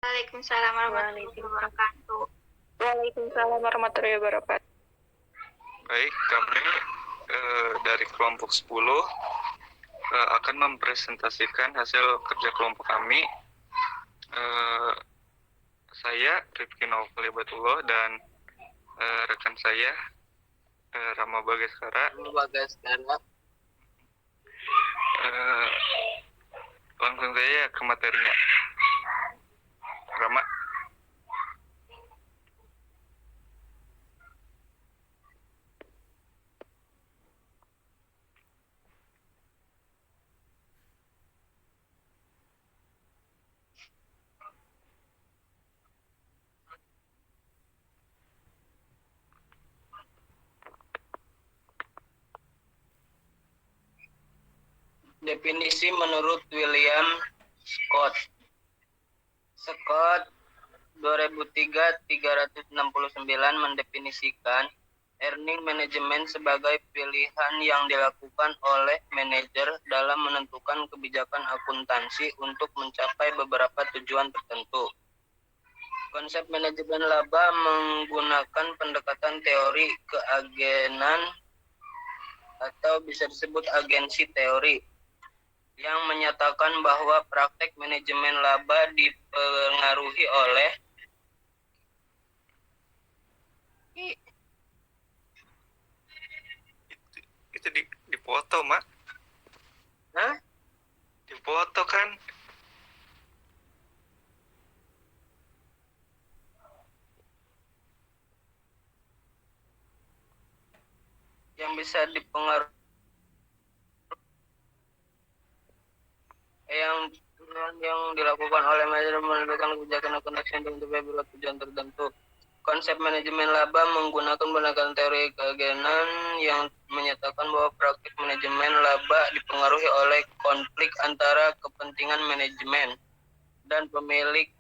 Waalaikumsalam warahmatullahi wabarakatuh. Waalaikumsalam warahmatullahi wabarakatuh. Baik, kami dari kelompok 10 akan mempresentasikan hasil kerja kelompok kami. Saya Rifki Naufal Ibatullah dan rekan saya Rama Bagaskara. Langsung saja ke materinya. Rama. Definisi menurut William Scott 2003-369 mendefinisikan earning management sebagai pilihan yang dilakukan oleh manajer dalam menentukan kebijakan akuntansi untuk mencapai beberapa tujuan tertentu. Konsep manajemen laba menggunakan pendekatan teori keagenan atau bisa disebut agensi teori yang menyatakan bahwa praktek manajemen laba dipengaruhi oleh itu dipoto, Mak. Hah? Dipoto kan? Yang bisa dipengaruhi yang dilakukan oleh manajer menentukan kebijakan akuntansi untuk beberapa tujuan tertentu. Konsep manajemen laba menggunakan pendekatan teori keagenan yang menyatakan bahwa praktik manajemen laba dipengaruhi oleh konflik antara kepentingan manajemen dan pemilik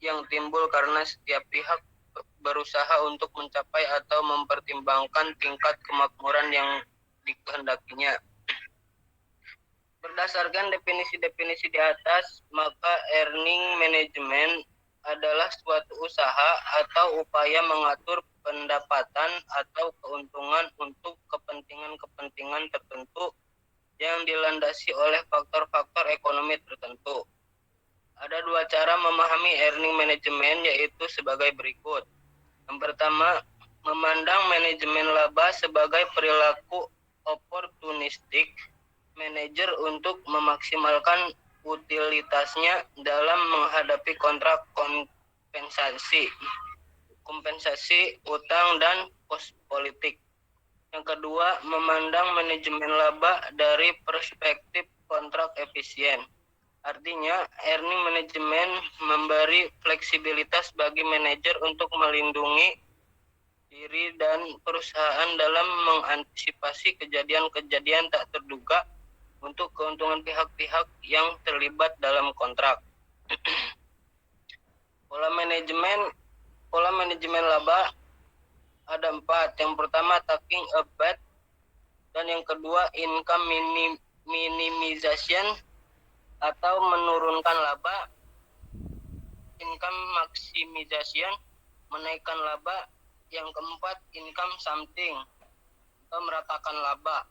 yang timbul karena setiap pihak berusaha untuk mencapai atau mempertimbangkan tingkat kemakmuran yang dikehendakinya. Berdasarkan definisi-definisi di atas, maka earning management adalah suatu usaha atau upaya mengatur pendapatan atau keuntungan untuk kepentingan-kepentingan tertentu yang dilandasi oleh faktor-faktor ekonomi tertentu. Ada dua cara memahami earning management, yaitu sebagai berikut. Yang pertama, memandang manajemen laba sebagai perilaku oportunistik manajer untuk memaksimalkan utilitasnya dalam menghadapi kontrak kompensasi utang dan kos politik. Yang kedua, memandang manajemen laba dari perspektif kontrak efisien. Artinya, earning management memberi fleksibilitas bagi manajer untuk melindungi diri dan perusahaan dalam mengantisipasi kejadian-kejadian tak terduga untuk keuntungan pihak-pihak yang terlibat dalam kontrak. Pola manajemen laba ada 4. Yang pertama, taking a bet, dan yang kedua, income minimization atau menurunkan laba. Income maximization, menaikkan laba. Yang keempat, income something atau meratakan laba.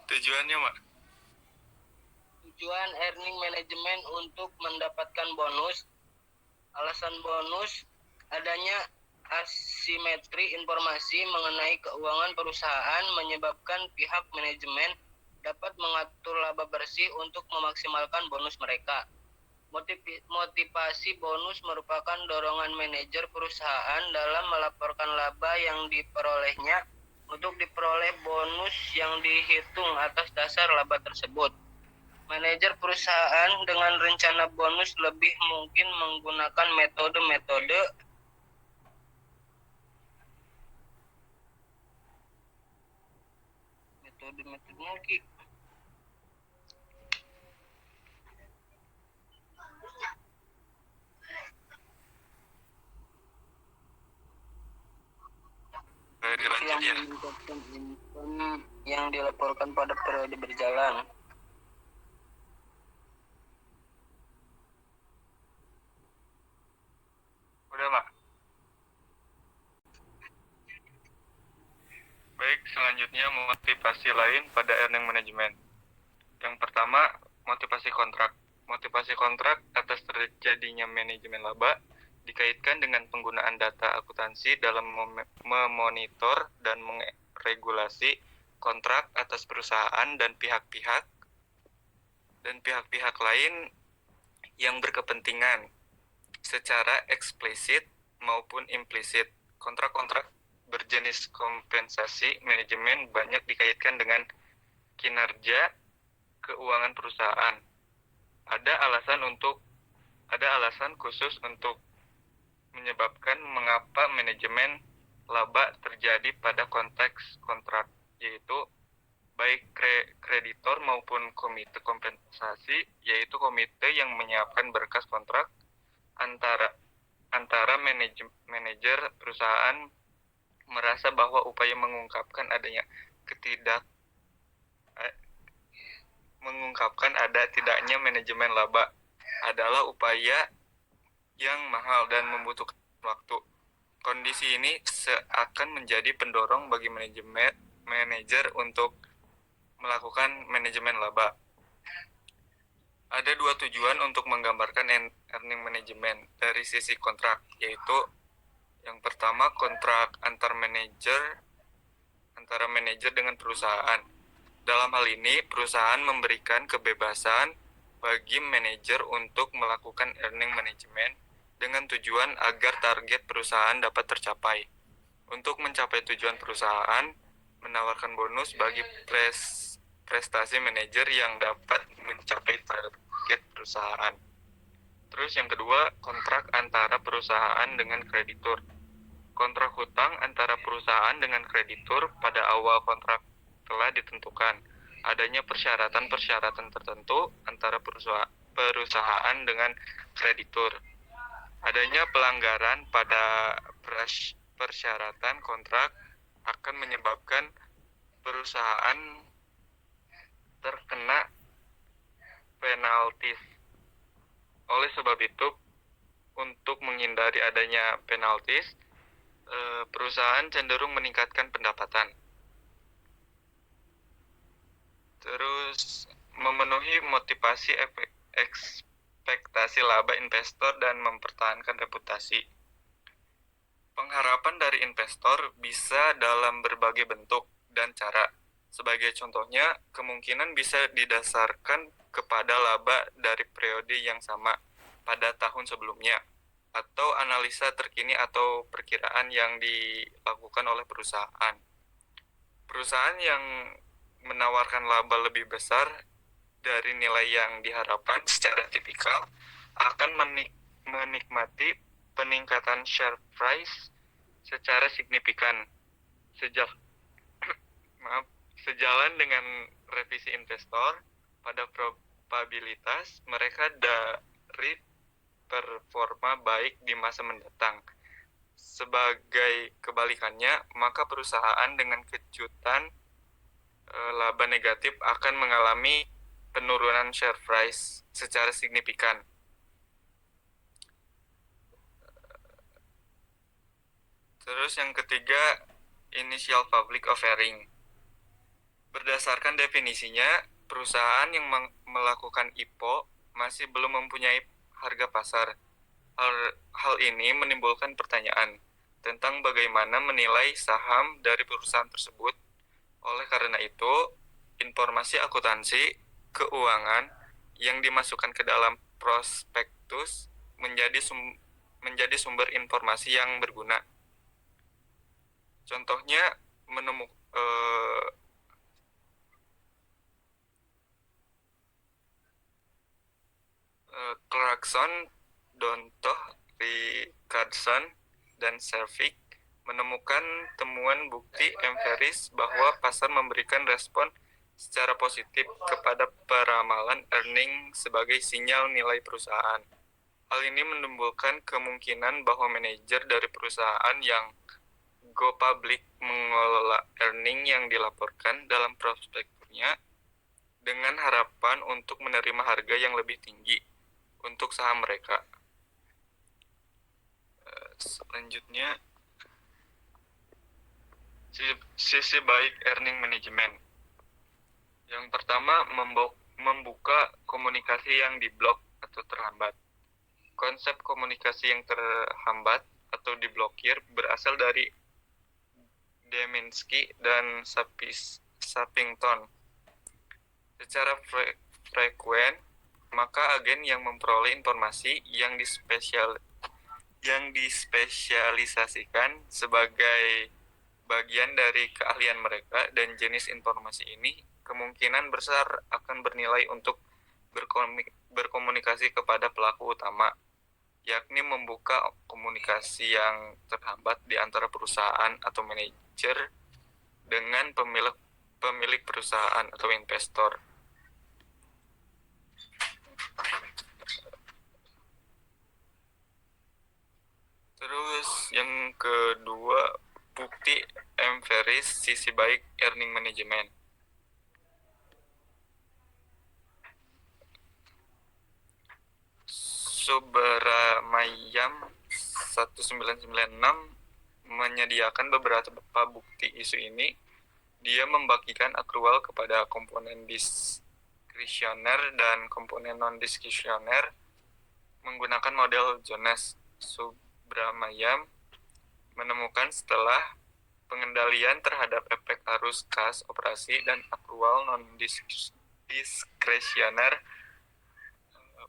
Tujuannya, Mak? Tujuan earning management untuk mendapatkan bonus. Alasan bonus, adanya asimetri informasi mengenai keuangan perusahaan menyebabkan pihak manajemen dapat mengatur laba bersih untuk memaksimalkan bonus mereka. Motivasi bonus merupakan dorongan manajer perusahaan dalam melaporkan laba yang diperolehnya untuk diperoleh bonus yang dihitung atas dasar laba tersebut. Manajer perusahaan dengan rencana bonus lebih mungkin menggunakan metode-metode dilanjut yang ya. meningkatkan income yang dilaporkan pada periode berjalan. Udah, Mak. Baik, selanjutnya motivasi lain pada earning management. Yang pertama, motivasi kontrak. Motivasi kontrak atas terjadinya manajemen laba dikaitkan dengan penggunaan data akuntansi dalam memonitor dan meregulasi kontrak atas perusahaan dan pihak-pihak lain yang berkepentingan secara eksplisit maupun implisit. Kontrak-kontrak berjenis kompensasi manajemen banyak dikaitkan dengan kinerja keuangan perusahaan. Ada alasan khusus untuk menyebabkan mengapa manajemen laba terjadi pada konteks kontrak, yaitu baik kreditor maupun komite kompensasi, yaitu komite yang menyiapkan berkas kontrak antara manajer perusahaan merasa bahwa upaya mengungkapkan ada tidaknya manajemen laba adalah upaya yang mahal dan membutuhkan waktu. Kondisi ini seakan menjadi pendorong bagi manajer untuk melakukan manajemen laba. Ada dua tujuan untuk menggambarkan earning management dari sisi kontrak, yaitu yang pertama kontrak antara manajer dengan perusahaan. Dalam hal ini, perusahaan memberikan kebebasan bagi manajer untuk melakukan earning management dengan tujuan agar target perusahaan dapat tercapai. Untuk mencapai tujuan perusahaan, menawarkan bonus bagi prestasi manajer yang dapat mencapai target perusahaan. Terus yang kedua, kontrak antara perusahaan dengan kreditur. Kontrak hutang antara perusahaan dengan kreditur pada awal kontrak telah ditentukan. Adanya persyaratan-persyaratan tertentu antara perusahaan dengan kreditur. Adanya pelanggaran pada persyaratan kontrak akan menyebabkan perusahaan terkena penaltis. Oleh sebab itu, untuk menghindari adanya penaltis, perusahaan cenderung meningkatkan pendapatan. Terus memenuhi motivasi ekspektasi laba investor dan mempertahankan reputasi. Pengharapan dari investor bisa dalam berbagai bentuk dan cara. Sebagai contohnya, kemungkinan bisa didasarkan kepada laba dari periode yang sama pada tahun sebelumnya, atau analisa terkini atau perkiraan yang dilakukan oleh perusahaan. Perusahaan yang menawarkan laba lebih besar dari nilai yang diharapkan secara tipikal akan menikmati peningkatan share price secara signifikan. Sejalan dengan revisi investor, pada probabilitas mereka dari performa baik di masa mendatang. Sebagai kebalikannya, maka perusahaan dengan kejutan laba negatif akan mengalami penurunan share price secara signifikan. Terus yang ketiga, initial public offering. Berdasarkan definisinya, perusahaan yang melakukan IPO masih belum mempunyai harga pasar. Hal ini menimbulkan pertanyaan tentang bagaimana menilai saham dari perusahaan tersebut. Oleh karena itu, informasi akuntansi keuangan yang dimasukkan ke dalam prospektus menjadi sumber informasi yang berguna. Contohnya, Clarkson, Dontoh, Richardson, dan Servik menemukan temuan bukti empiris bahwa pasar memberikan respon secara positif kepada peramalan earning sebagai sinyal nilai perusahaan. Hal ini menimbulkan kemungkinan bahwa manajer dari perusahaan yang Go Public mengelola earning yang dilaporkan dalam prospekturnya dengan harapan untuk menerima harga yang lebih tinggi untuk saham mereka. Selanjutnya, sisi baik earning management. Yang pertama, membuka komunikasi yang diblok atau terhambat. Konsep komunikasi yang terhambat atau diblokir berasal dari Deminsky dan Sappington. Secara frekuen, maka agen yang memperoleh informasi yang dispesialisasikan sebagai bagian dari keahlian mereka dan jenis informasi ini kemungkinan besar akan bernilai untuk berkomunikasi kepada pelaku utama, yakni membuka komunikasi yang terhambat di antara perusahaan atau manajer dengan pemilik perusahaan atau investor. Terus yang kedua, bukti empiris sisi baik earning management. Subramayam 1996 menyediakan beberapa bukti isu ini. Dia membagikan akrual kepada komponen diskresioner dan komponen non-diskresioner menggunakan model Jones. Subramayam menemukan setelah pengendalian terhadap efek arus kas operasi dan akrual non-diskresioner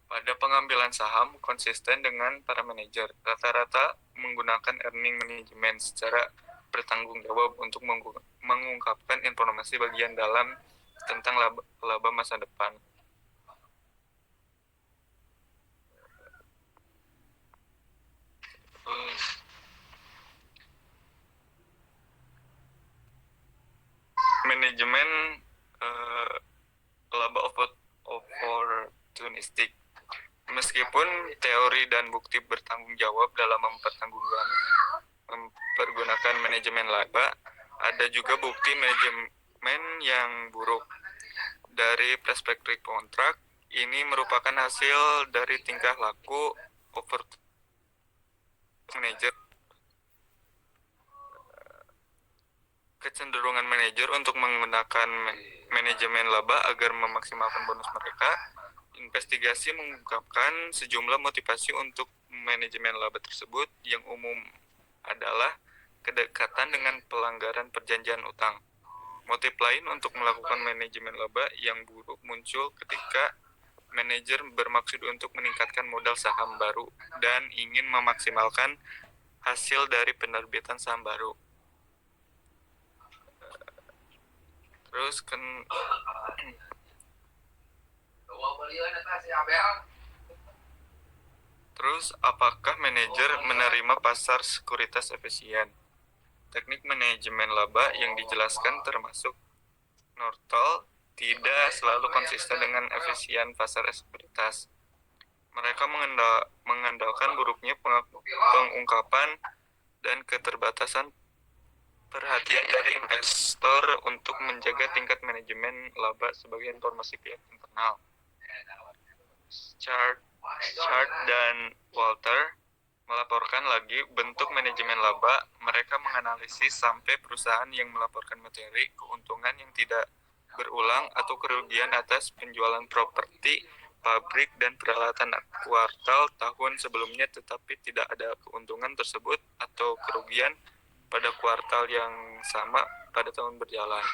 pada pengambilan saham konsisten dengan para manajer, rata-rata menggunakan earning management secara bertanggung jawab untuk mengungkapkan informasi bagian dalam tentang laba masa depan. Manajemen laba opportunistik. Meskipun teori dan bukti bertanggung jawab dalam mempergunakan manajemen laba, ada juga bukti manajemen yang buruk. Dari perspektif kontrak, ini merupakan hasil dari tingkah laku manajer. Kecenderungan manajer untuk menggunakan manajemen laba agar memaksimalkan bonus mereka. Investigasi mengungkapkan sejumlah motivasi untuk manajemen laba tersebut, yang umum adalah kedekatan dengan pelanggaran perjanjian utang. Motif lain untuk melakukan manajemen laba yang buruk muncul ketika manajer bermaksud untuk meningkatkan modal saham baru dan ingin memaksimalkan hasil dari penerbitan saham baru. Terus apakah manajer menerima pasar sekuritas efisien? Teknik manajemen laba yang dijelaskan termasuk Nortel tidak selalu konsisten dengan efisien pasar sekuritas. Mereka mengandalkan buruknya pengungkapan dan keterbatasan perhatian dari investor untuk menjaga tingkat manajemen laba sebagai informasi pihak internal. Chart dan Walter melaporkan lagi bentuk manajemen laba. Mereka menganalisis sampai perusahaan yang melaporkan materi keuntungan yang tidak berulang atau kerugian atas penjualan properti, pabrik, dan peralatan kuartal tahun sebelumnya, tetapi tidak ada keuntungan tersebut atau kerugian pada kuartal yang sama pada tahun berjalan.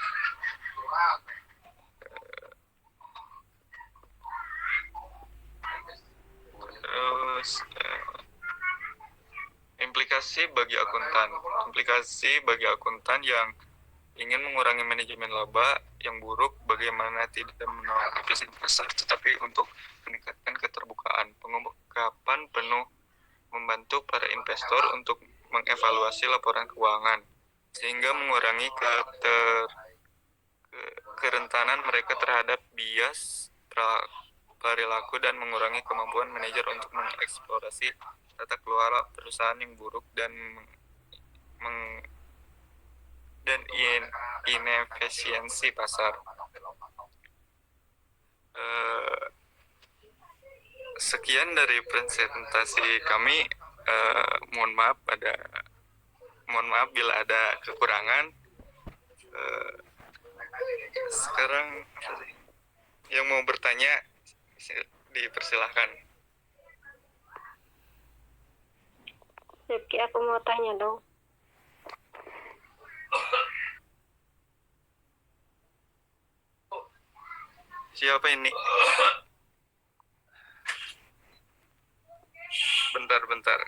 Terus implikasi bagi akuntan yang ingin mengurangi manajemen laba yang buruk, bagaimana tidak menolak efisien pasar, tetapi untuk meningkatkan keterbukaan. Pengungkapan penuh membantu para investor untuk mengevaluasi laporan keuangan, sehingga mengurangi kerentanan mereka terhadap bias perilaku dan mengurangi kemampuan manajer untuk mengeksplorasi tata kelola perusahaan yang buruk dan inefisiensi pasar. Sekian dari presentasi kami. Mohon maaf bila ada kekurangan. Sekarang yang mau bertanya dipersilahkan. Rifki, aku mau tanya dong. Siapa ini? Bentar.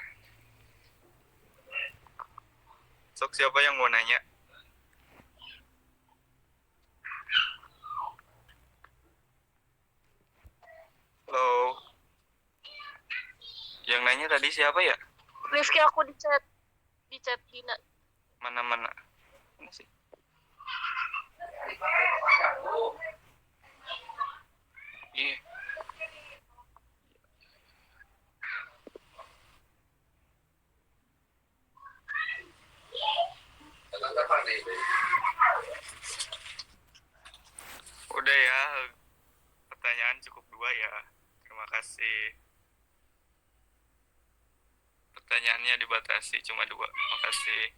Sok, siapa yang mau nanya? Halo. Yang nanya tadi siapa ya? Rizky, aku di chat Dina. Mana? Mana sih? Iya. Udah ya, pertanyaan cukup 2 ya. Terima kasih. Pertanyaannya dibatasi cuma 2. Makasih.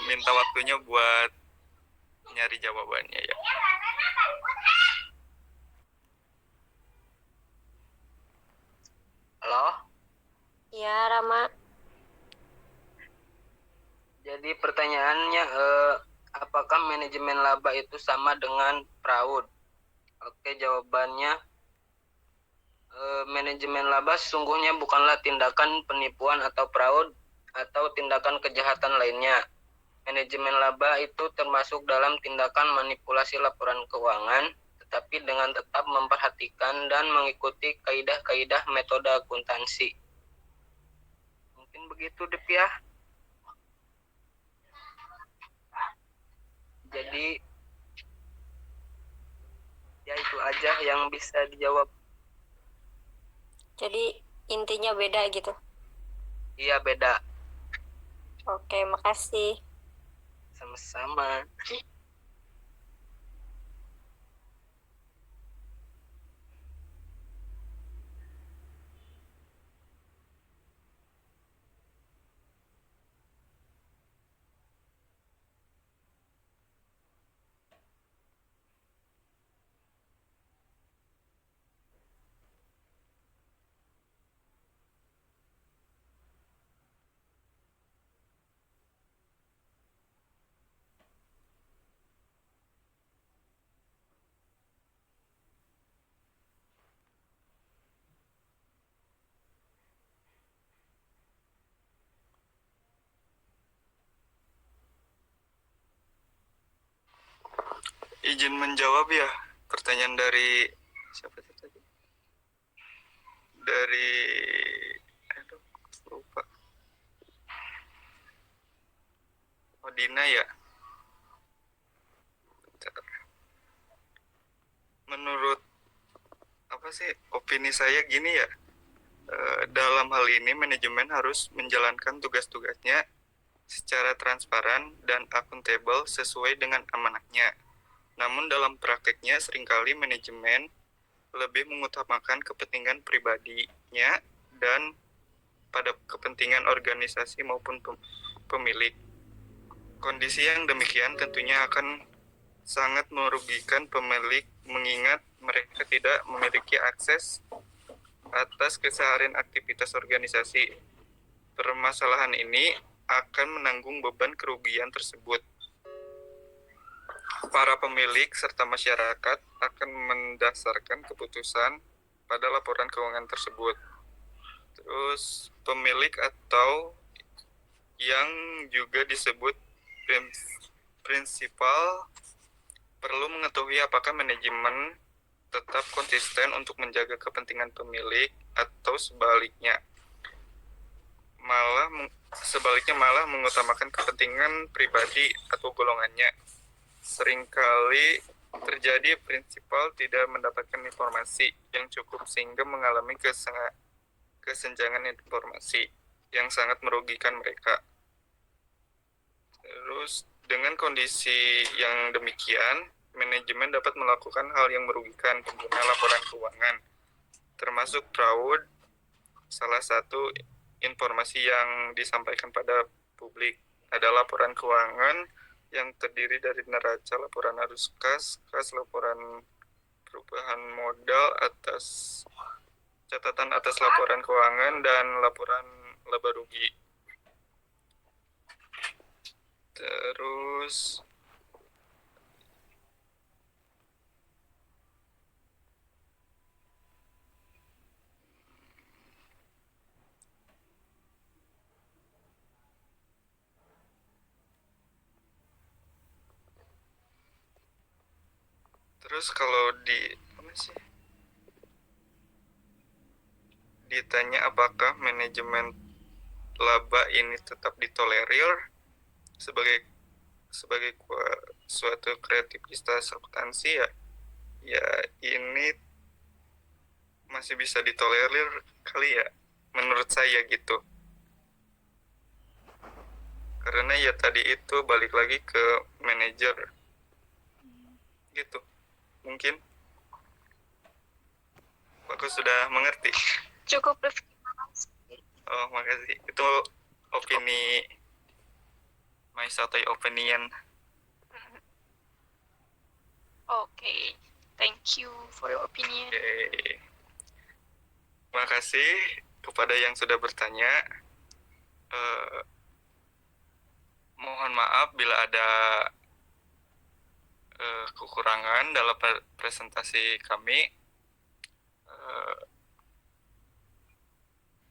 Minta waktunya buat nyari jawabannya ya. Halo? Ya, Rama. Jadi pertanyaannya, apakah manajemen laba itu sama dengan fraud? Oke, jawabannya, manajemen laba sesungguhnya bukanlah tindakan penipuan atau fraud atau tindakan kejahatan lainnya. Manajemen laba itu termasuk dalam tindakan manipulasi laporan keuangan, tetapi dengan tetap memperhatikan dan mengikuti kaidah-kaidah metode akuntansi. Mungkin begitu, Dep ya. Jadi ya itu aja yang bisa dijawab. Jadi intinya beda gitu. Iya, beda. Oke, makasih. Sama-sama. Izin menjawab ya pertanyaan dari siapa tadi? Dari lupa. Oh, Dina ya. Menurut opini saya gini ya. Dalam hal ini manajemen harus menjalankan tugas-tugasnya secara transparan dan akuntabel sesuai dengan amanahnya. Namun dalam prakteknya seringkali manajemen lebih mengutamakan kepentingan pribadinya dan pada kepentingan organisasi maupun pemilik. Kondisi yang demikian tentunya akan sangat merugikan pemilik mengingat mereka tidak memiliki akses atas keseharian aktivitas organisasi. Permasalahan ini akan menanggung beban kerugian tersebut. Para pemilik serta masyarakat akan mendasarkan keputusan pada laporan keuangan tersebut. Terus pemilik atau yang juga disebut prinsipal perlu mengetahui apakah manajemen tetap konsisten untuk menjaga kepentingan pemilik atau sebaliknya malah mengutamakan kepentingan pribadi atau golongannya. Seringkali terjadi prinsipal tidak mendapatkan informasi yang cukup sehingga mengalami kesenjangan informasi yang sangat merugikan mereka. Terus dengan kondisi yang demikian, manajemen dapat melakukan hal yang merugikan pengguna laporan keuangan, termasuk fraud. Salah satu informasi yang disampaikan pada publik adalah laporan keuangan yang terdiri dari neraca, laporan arus kas, laporan perubahan modal atas catatan atas laporan keuangan, dan laporan laba rugi. Terus kalau ditanya apakah manajemen laba ini tetap ditolerir sebagai suatu kreativitas akuntansi, ya ini masih bisa ditolerir kali ya, menurut saya gitu. Karena ya tadi itu balik lagi ke manajer gitu. Mungkin aku sudah mengerti. Cukup Rifki. Oh, makasih. Itu opini my sotoy opinion. Oke, thank you for your opinion. Oke. Terima kasih kepada yang sudah bertanya. Mohon maaf bila ada kekurangan dalam presentasi kami.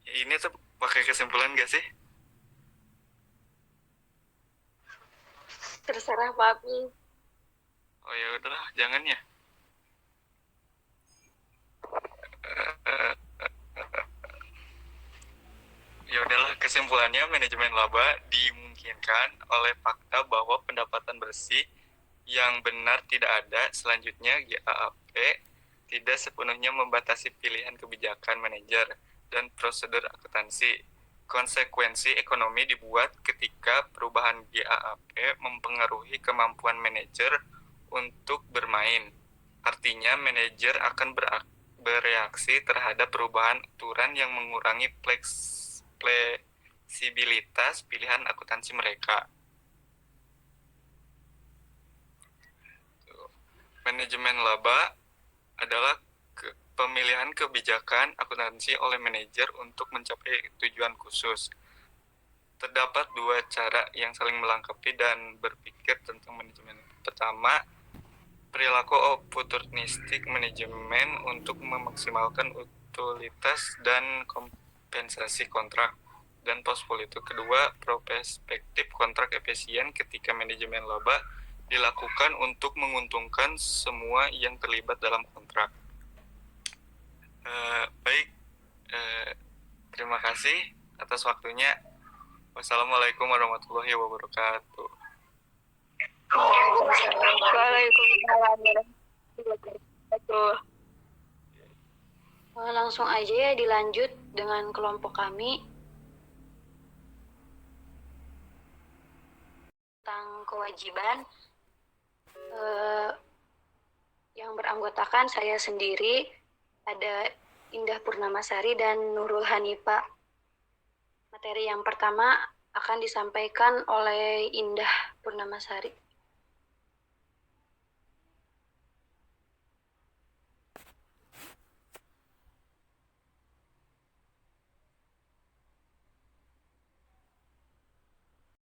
Ini tuh pakai kesimpulan gak sih? Terserah Papi. Oh ya udahlah, jangan ya. Ya udahlah, kesimpulannya manajemen laba dimungkinkan oleh fakta bahwa pendapatan bersih yang benar tidak ada. Selanjutnya, GAAP tidak sepenuhnya membatasi pilihan kebijakan manajer dan prosedur akuntansi. Konsekuensi ekonomi dibuat ketika perubahan GAAP mempengaruhi kemampuan manajer untuk bermain. Artinya, manajer akan bereaksi terhadap perubahan aturan yang mengurangi fleksibilitas pilihan akuntansi mereka. Manajemen laba adalah pemilihan kebijakan akuntansi oleh manajer untuk mencapai tujuan khusus. Terdapat dua cara yang saling melengkapi dan berpikir tentang manajemen. Pertama, perilaku oportunistik manajemen untuk memaksimalkan utilitas dan kompensasi kontrak dan portfolio. Kedua, prospektif kontrak efisien ketika manajemen laba dilakukan untuk menguntungkan semua yang terlibat dalam kontrak. Baik, terima kasih atas waktunya. Wassalamualaikum warahmatullahi wabarakatuh. Waalaikumsalam warahmatullahi wabarakatuh. Langsung aja ya dilanjut dengan kelompok kami tentang kewajiban yang beranggotakan saya sendiri, ada Indah Purnamasari dan Nurul Hanifa. Materi yang pertama akan disampaikan oleh Indah Purnamasari.